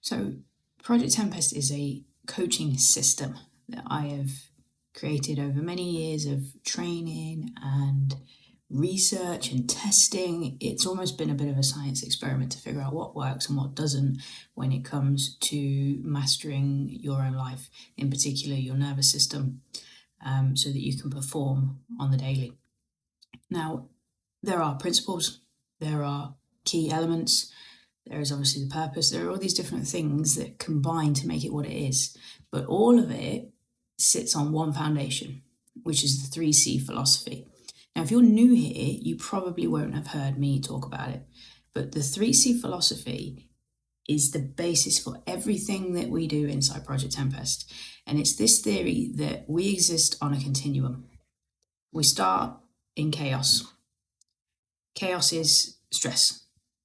So, Project Tempest is a coaching system that I have created over many years of training and research and testing. It's almost been a bit of a science experiment to figure out what works and what doesn't when it comes to mastering your own life, in particular your nervous system, so that you can perform on the daily. Now, there are principles, there are key elements, there is obviously the purpose. There are all these different things that combine to make it what it is. But all of it sits on one foundation, which is the 3C philosophy. Now, if you're new here, you probably won't have heard me talk about it. But the 3C philosophy is the basis for everything that we do inside Project Tempest. And it's this theory that we exist on a continuum. We start in chaos. Chaos is stress.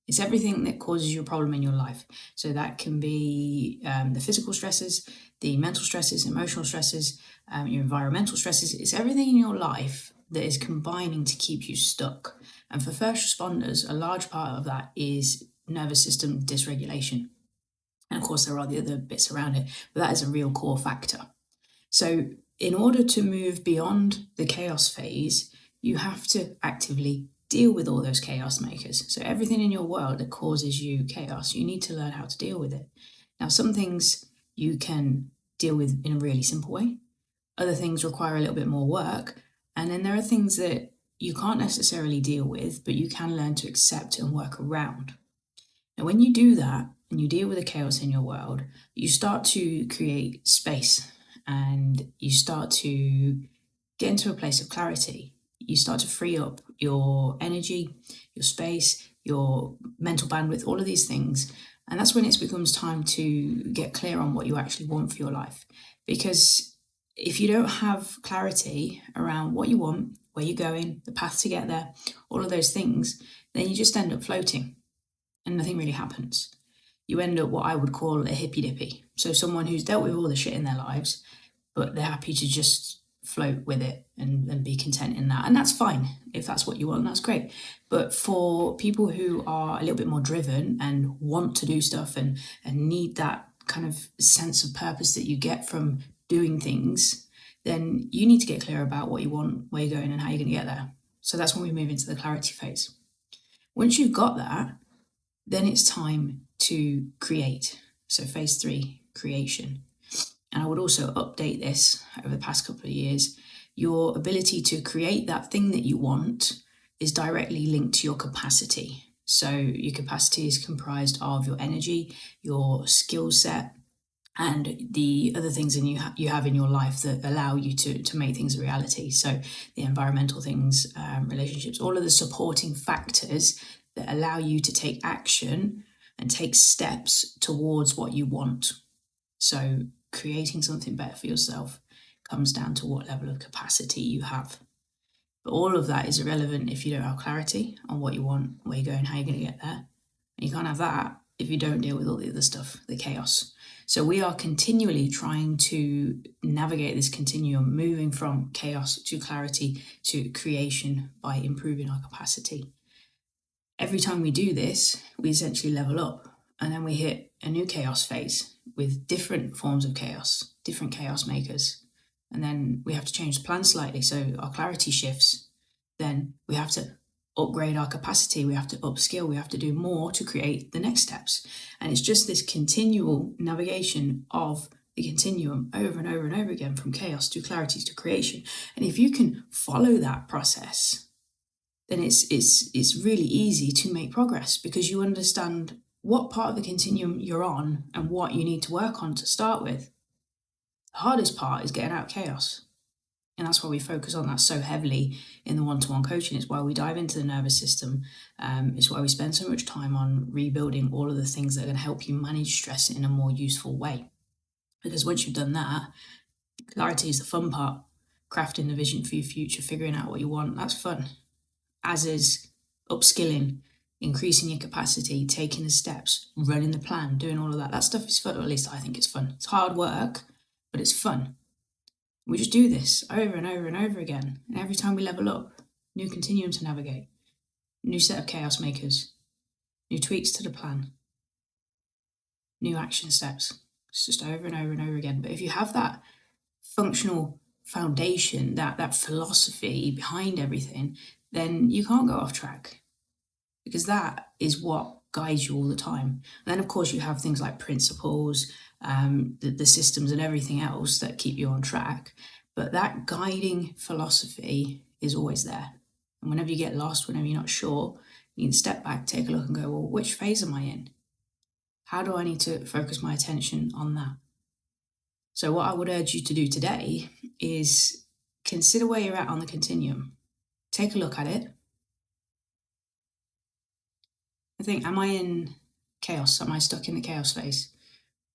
It's everything that causes you a problem in your life. So that can be the physical stresses, the mental stresses, emotional stresses, your environmental stresses. It's everything in your life that is combining to keep you stuck. And for first responders, a large part of that is nervous system dysregulation. And of course, there are the other bits around it, but that is a real core factor. So, in order to move beyond the chaos phase, you have to actively deal with all those chaos makers. So, everything in your world that causes you chaos, you need to learn how to deal with it. Now, some things you can deal with in a really simple way, other things require a little bit more work. And then there are things that you can't necessarily deal with, but you can learn to accept and work around. Now, when you do that and you deal with the chaos in your world, you start to create space and you start to get into a place of clarity. You start to free up your energy, your space, your mental bandwidth, all of these things. And that's when it becomes time to get clear on what you actually want for your life. Because if you don't have clarity around what you want, where you're going, the path to get there, all of those things, then you just end up floating and nothing really happens. You end up what I would call a hippy dippy. So someone who's dealt with all the shit in their lives, but they're happy to just float with it and be content in that. And that's fine. If that's what you want, that's great. But for people who are a little bit more driven and want to do stuff and need that kind of sense of purpose that you get from doing things, then you need to get clear about what you want, where you're going, and how you're going to get there. So that's when we move into the clarity phase. Once you've got that, then it's time to create. So phase 3, creation. And I would also update this over the past couple of years. Your ability to create that thing that you want is directly linked to your capacity. So your capacity is comprised of your energy, your skill set, and the other things you have in your life that allow you to make things a reality. So the environmental things, relationships, all of the supporting factors that allow you to take action and take steps towards what you want. So creating something better for yourself comes down to what level of capacity you have. But all of that is irrelevant if you don't have clarity on what you want, where you're going, how you're going to get there. And you can't have that if you don't deal with all the other stuff, the chaos. So we are continually trying to navigate this continuum, moving from chaos to clarity to creation by improving our capacity. Every time we do this, we essentially level up, and then we hit a new chaos phase with different forms of chaos, different chaos makers. And then we have to change the plan slightly so our clarity shifts. Then we have to upgrade our capacity, we have to upskill, we have to do more to create the next steps. And it's just this continual navigation of the continuum over and over and over again, from chaos to clarity to creation. And if you can follow that process, then it's really easy to make progress because you understand what part of the continuum you're on and what you need to work on to start with. The hardest part is getting out of chaos. And that's why we focus on that so heavily in the one-to-one coaching. It's why we dive into the nervous system. It's why we spend so much time on rebuilding all of the things that are going to help you manage stress in a more useful way. Because once you've done that, clarity is the fun part. Crafting the vision for your future, figuring out what you want, that's fun. As is upskilling, increasing your capacity, taking the steps, running the plan, doing all of that. That stuff is fun, or at least I think it's fun. It's hard work, but it's fun. We just do this over and over and over again. And every time we level up, new continuum to navigate, new set of chaos makers, new tweaks to the plan. new action steps. It's just over and over and over again. But if you have that functional foundation, that philosophy behind everything, then you can't go off track, because that is what guides you all the time. And then, of course, you have things like principles, the systems and everything else that keep you on track. But that guiding philosophy is always there. And whenever you get lost, whenever you're not sure, you can step back, take a look, and go, well, which phase am I in? How do I need to focus my attention on that? So, what I would urge you to do today is consider where you're at on the continuum. Take a look at it. I think, am I in chaos? Am I stuck in the chaos phase?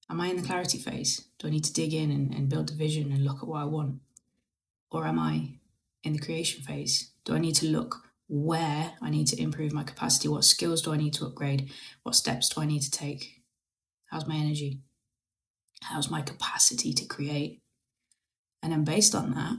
Am I in the clarity phase? Do I need to dig in and build a vision and look at what I want? Or am I in the creation phase? Do I need to look where I need to improve my capacity? What skills do I need to upgrade? What steps do I need to take? How's my energy? How's my capacity to create? And then based on that,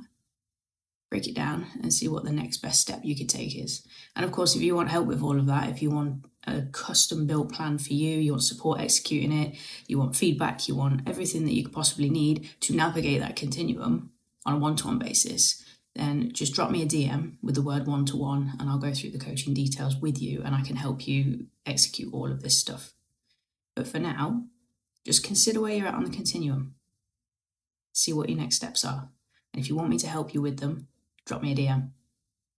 break it down and see what the next best step you could take is. And of course, if you want help with all of that, if you want a custom built plan for you, you want support executing it, you want feedback, you want everything that you could possibly need to navigate that continuum on a one-to-one basis, then just drop me a DM with the word one-to-one and I'll go through the coaching details with you and I can help you execute all of this stuff. But for now, just consider where you're at on the continuum. See what your next steps are. And if you want me to help you with them, drop me a DM.